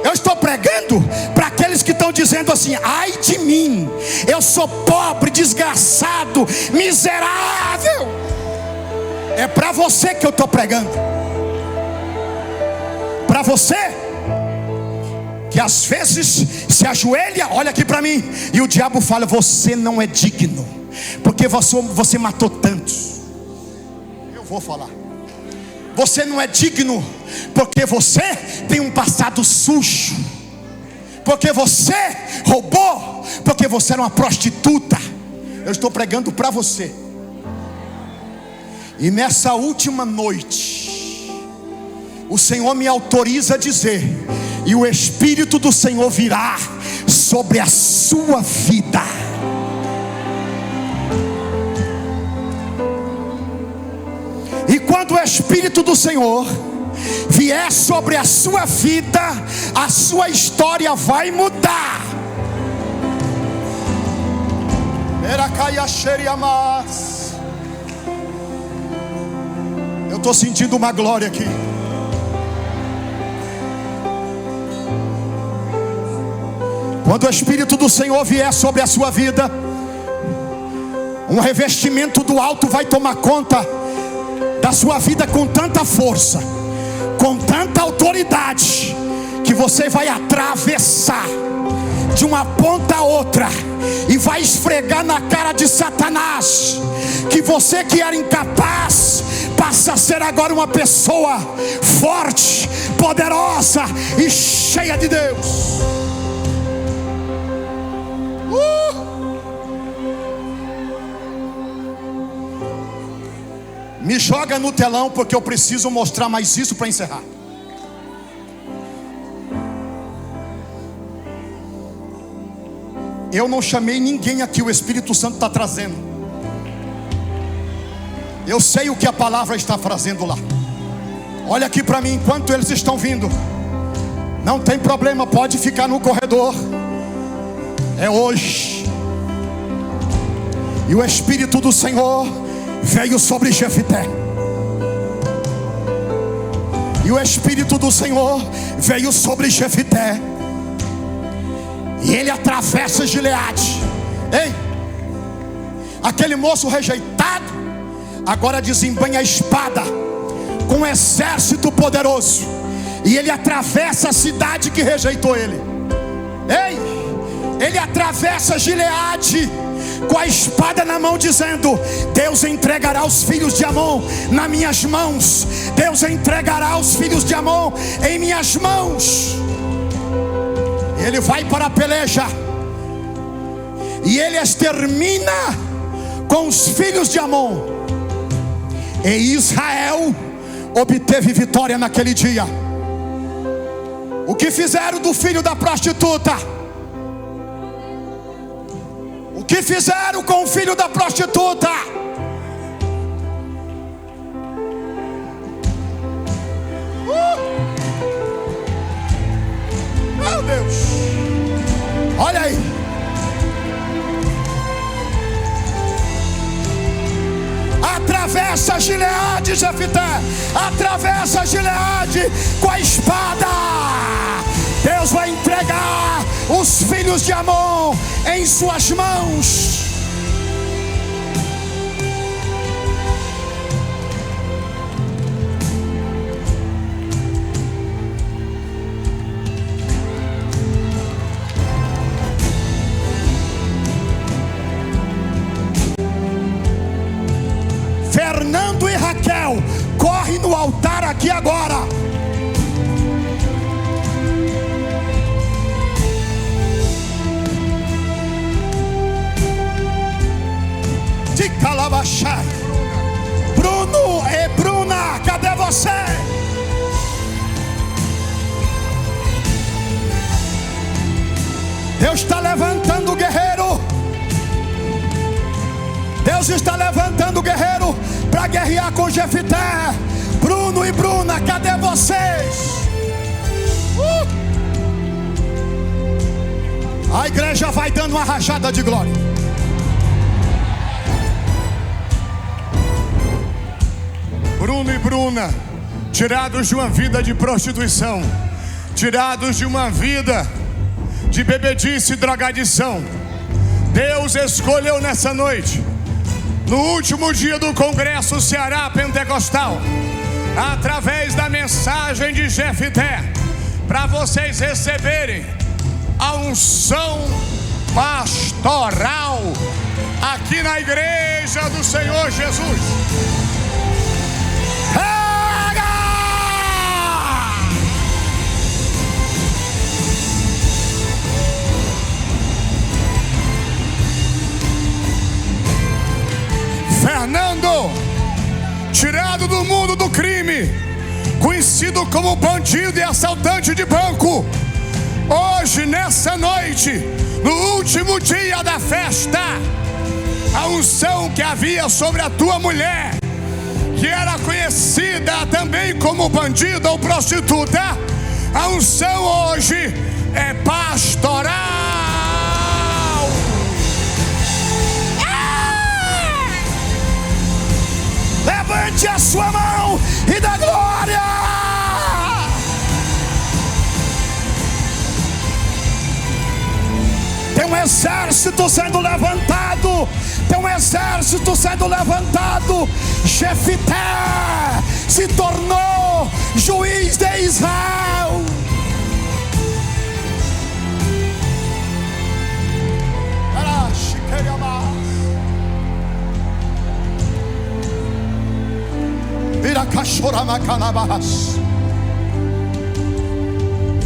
Eu estou pregando para aqueles que estão dizendo assim: ai de mim, eu sou pobre, desgraçado, miserável. É para você que eu estou pregando. Para você que às vezes se ajoelha, olha aqui para mim, e o diabo fala: você não é digno, porque você matou tantos. Eu vou falar: você não é digno, porque você tem um passado sujo, porque você roubou, porque você era uma prostituta. Eu estou pregando para você. E nessa última noite, o Senhor me autoriza a dizer: e o Espírito do Senhor virá sobre a sua vida. E quando o Espírito do Senhor vier sobre a sua vida, a sua história vai mudar. Eu estou sentindo uma glória aqui. Quando o Espírito do Senhor vier sobre a sua vida, um revestimento do alto vai tomar conta da sua vida com tanta força, com tanta autoridade, que você vai atravessar de uma ponta a outra e vai esfregar na cara de Satanás que você, que era incapaz, passa a ser agora uma pessoa forte, poderosa e cheia de Deus. Me joga no telão, porque eu preciso mostrar mais isso para encerrar. Eu não chamei ninguém aqui, o Espírito Santo está trazendo. Eu sei o que a palavra está trazendo lá. Olha aqui para mim, enquanto eles estão vindo, não tem problema, pode ficar no corredor. É hoje. E o Espírito do Senhor veio sobre Jefté. E o Espírito do Senhor veio sobre Jefté. E ele atravessa Gileade. Ei, aquele moço rejeitado agora desembanha a espada com um exército poderoso, e ele atravessa a cidade que rejeitou ele. Ei, ele atravessa Gileade com a espada na mão, dizendo: Deus entregará os filhos de Amon nas minhas mãos. Deus entregará os filhos de Amon em minhas mãos. Ele vai para a peleja e ele extermina com os filhos de Amon. E Israel obteve vitória naquele dia. O que fizeram do filho da prostituta? O que fizeram com o filho da prostituta? Meu Deus, olha aí. Atravessa Gileade, Jefté. Atravessa Gileade com a espada. Deus vai entregar os filhos de Amon em suas mãos. Fernando e Raquel, corre no altar aqui agora. De Calabachai. Bruno e Bruna, cadê você? Deus está levantando o guerreiro. Deus está levantando o guerreiro para guerrear com Jefté. Bruno e Bruna, cadê vocês? A igreja vai dando uma rajada de glória. Bruno e Bruna, tirados de uma vida de prostituição, tirados de uma vida de bebedice e drogadição, Deus escolheu nessa noite, no último dia do Congresso Ceará Pentecostal, através da mensagem de Jefté, para vocês receberem a unção pastoral aqui na igreja do Senhor Jesus. Fernando, tirado do mundo do crime, conhecido como bandido e assaltante de banco, hoje nessa noite, no último dia da festa, a unção que havia sobre a tua mulher, que era conhecida também como bandida ou prostituta, a unção hoje é pastoral. Levante a sua mão e dá glória. Tem um exército sendo levantado. Tem um exército sendo levantado. Jefté se tornou juiz de Israel.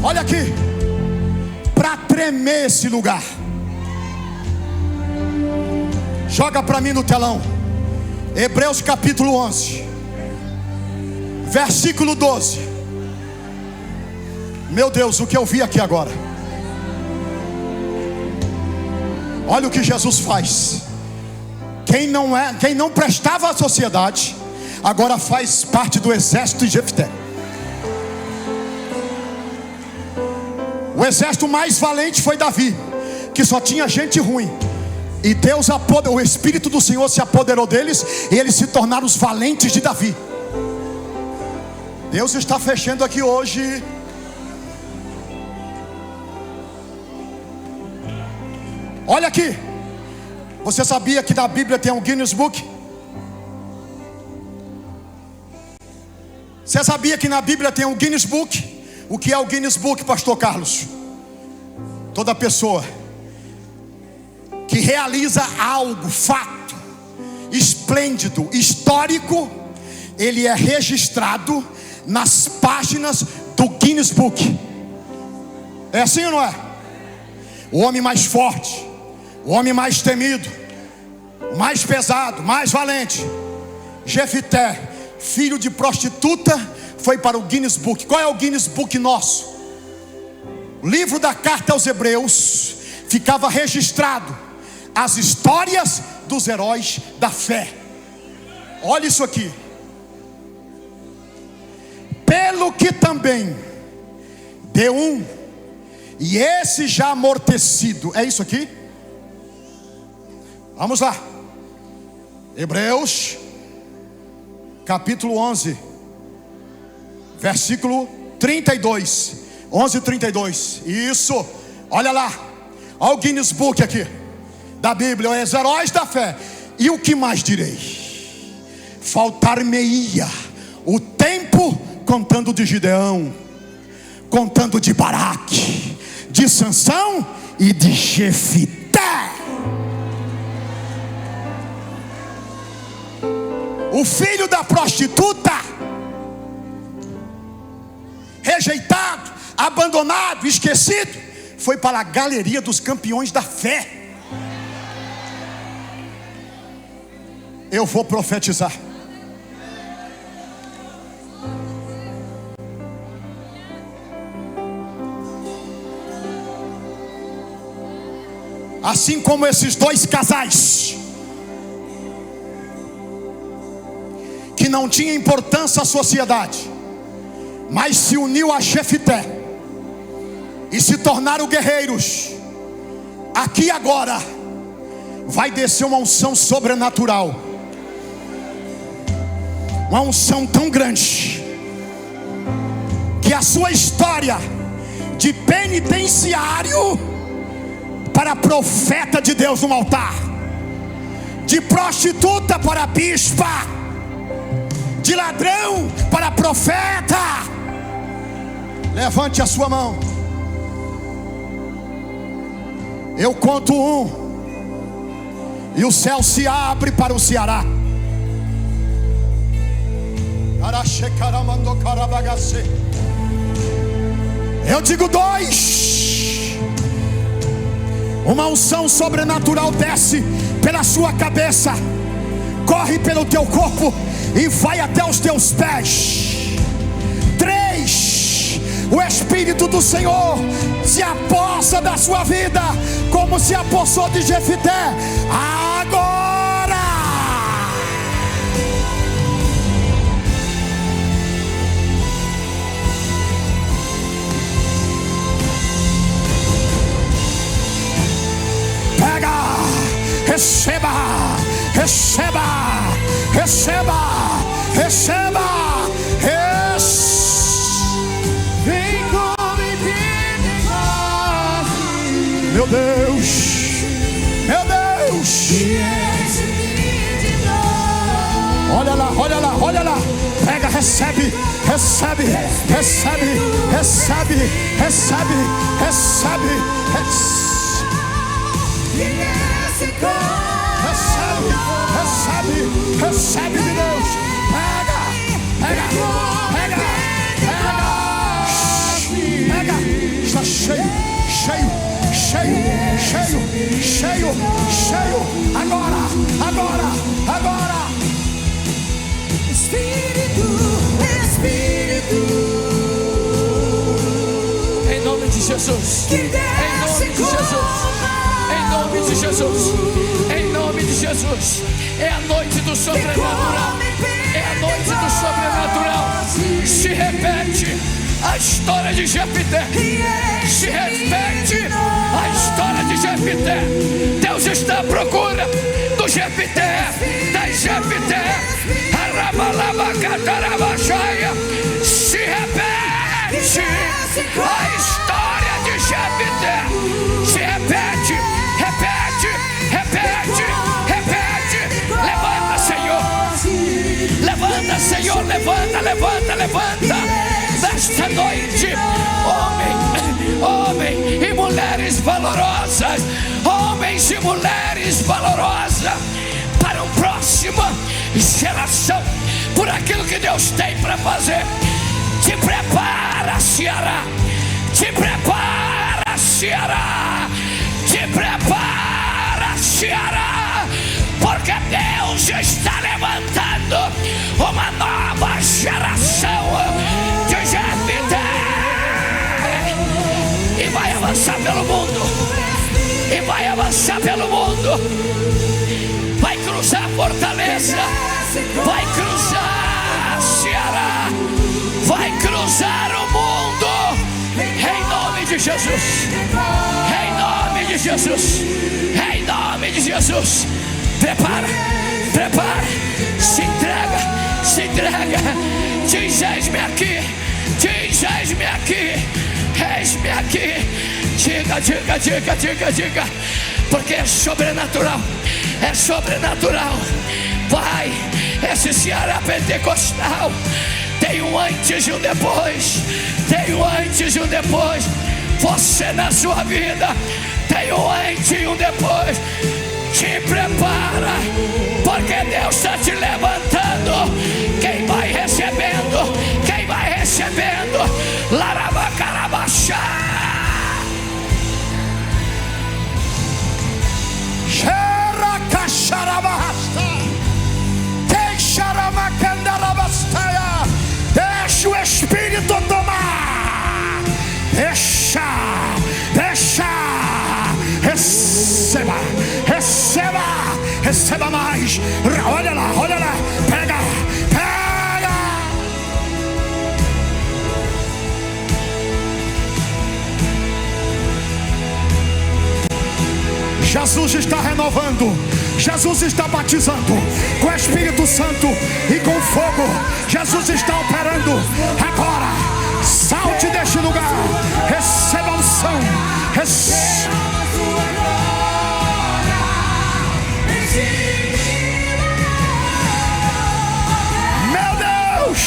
Olha aqui, para tremer esse lugar. Joga para mim no telão. Hebreus capítulo 11, versículo 12. Meu Deus, o que eu vi aqui agora. Olha o que Jesus faz. Quem não prestava à sociedade, agora faz parte do exército de Jefté. O exército mais valente foi Davi, que só tinha gente ruim. E Deus o Espírito do Senhor se apoderou deles, e eles se tornaram os valentes de Davi. Deus está fechando aqui hoje. Olha aqui. Você sabia que na Bíblia tem um Guinness Book? Você sabia que na Bíblia tem um Guinness Book? O que é o Guinness Book, pastor Carlos? Toda pessoa que realiza algo, fato esplêndido, histórico, ele é registrado nas páginas do Guinness Book. É assim ou não é? O homem mais forte, o homem mais temido, mais pesado, mais valente, Jefité, filho de prostituta, foi para o Guinness Book. Qual é o Guinness Book nosso? O livro da carta aos Hebreus ficava registrado as histórias dos heróis da fé. Olha isso aqui. Pelo que também deu um, e esse já amortecido. É isso aqui? Vamos lá. Hebreus capítulo 11, versículo 32. 11:32. Isso. Olha lá. Olha o Guinness Book aqui da Bíblia, os heróis da fé. E o que mais direi? Faltar-me-ia o tempo contando de Gideão, contando de Baraque, de Sansão e de Jefité, o filho da prostituta, rejeitado, abandonado, esquecido, foi para a galeria dos campeões da fé. Eu vou profetizar. Assim como esses dois casais, que não tinha importância à sociedade, mas se uniu a Jefité e se tornaram guerreiros, aqui agora vai descer uma unção sobrenatural, uma unção tão grande, que a sua história de penitenciário para profeta de Deus no altar, de prostituta para bispa, de ladrão para profeta. Levante a sua mão. Eu conto um, e o céu se abre para o Ceará. Eu digo dois. Uma unção sobrenatural desce pela sua cabeça, corre pelo teu corpo e vai até os teus pés. 3. O Espírito do Senhor se apossa da sua vida, como se apossou de Jefité. Agora! Pega, receba, receba, receba, receba, vem como meu Deus, meu Deus. Olha lá, olha lá, olha lá. Pega, recebe, recebe, recebe, recebe, recebe, recebe, recebe, recebe de Deus. Pega, pega, pega, pega, pega. Está cheio, cheio, cheio, cheio, cheio, cheio. Agora, agora, agora. Espírito, Espírito. Em nome de Jesus. Em nome de Jesus. Em nome de Jesus. Em nome de Jesus. É a noite do sobrenatural. É a noite do sobrenatural. Se repete a história de Jefité. Se repete a história de Jefité. Deus está à procura do Jefité, da Jefité. Se repete a história de Jefité. Se repete, repete, repete, repete. Levanta, Senhor. Levanta, Senhor. Levanta, levanta, levanta. Nesta noite, homem e mulheres mulheres valorosas, homens e mulheres valorosas, para uma próxima geração, por aquilo que Deus tem para fazer. Te prepara, Ceará. Te prepara, Ceará. Te prepara, Ceará. Porque Deus está levantando uma nova geração de Jefté. E vai avançar pelo mundo. E vai avançar pelo mundo. Vai cruzar a Fortaleza. Vai cruzar Ceará. Vai cruzar o mundo. Em nome de Jesus. Em nome de Jesus. Em nome de Jesus. Prepara, prepara. Se entrega, se entrega. Diz: eis-me aqui. Diz: eis-me aqui. Eis-me aqui. Diga, diga, diga, diga, diga. Porque é sobrenatural. É sobrenatural. Vai, esse Ceará pentecostal tem um antes e um depois. Tem um antes e um depois. Você na sua vida tem um antes e um depois. Te prepara, porque Deus está te levantando. Quem vai recebendo, quem vai recebendo. Larabacarabachá. Deixa o Espírito tomar. Deixa, deixa. Receba, receba, receba mais. Olha lá, pega, pega. Jesus está renovando. Jesus está batizando com o Espírito Santo e com fogo. Jesus está operando agora. Salte deste lugar. Receba a unção. Receba. Meu Deus.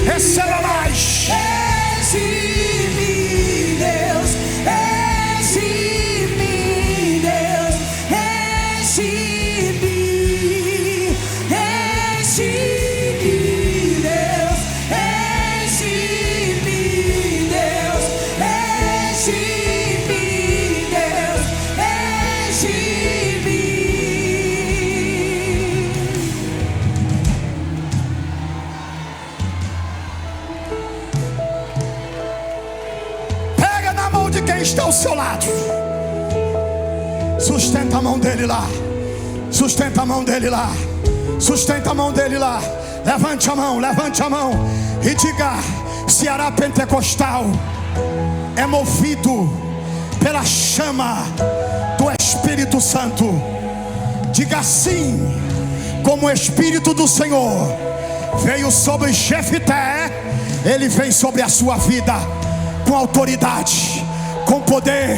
Receba mais. Enche-me, Deus. Enche-me, Deus. Enche-me. Enche-me, Deus. Enche-me, Deus. Enche-me, Deus. Enche-me. Quem está ao seu lado, sustenta a mão dele lá, sustenta a mão dele lá, sustenta a mão dele lá. Levante a mão e diga: Ceará pentecostal é movido pela chama do Espírito Santo. Diga assim: como o Espírito do Senhor veio sobre Jefté, ele vem sobre a sua vida com autoridade, com poder,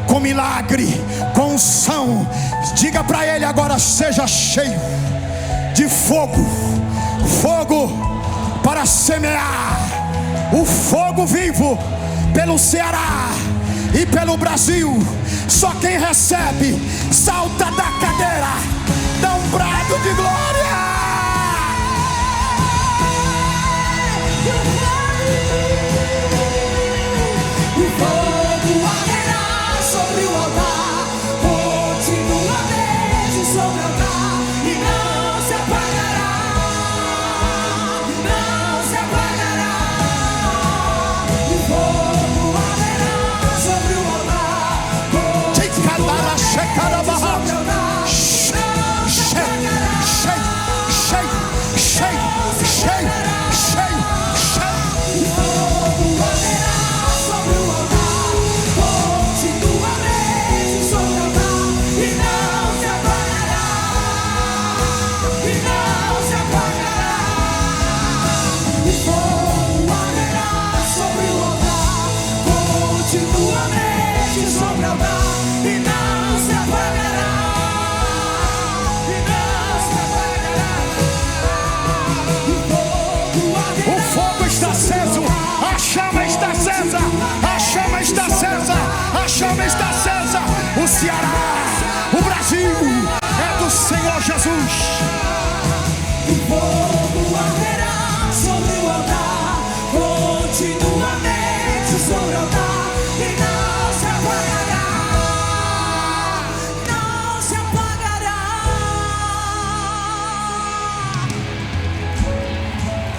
com milagre, com unção. Diga para ele agora: seja cheio de fogo, fogo para semear, o fogo vivo pelo Ceará e pelo Brasil. Só quem recebe salta da cadeira, dá um brado de glória. Sobre o altar, continuamente sobre o altar, e não se apagará, não se apagará. O fogo arderá sobre o altar, continuamente sobre o altar, não se apagará, não se apagará.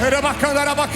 Xerebacana, arabacana.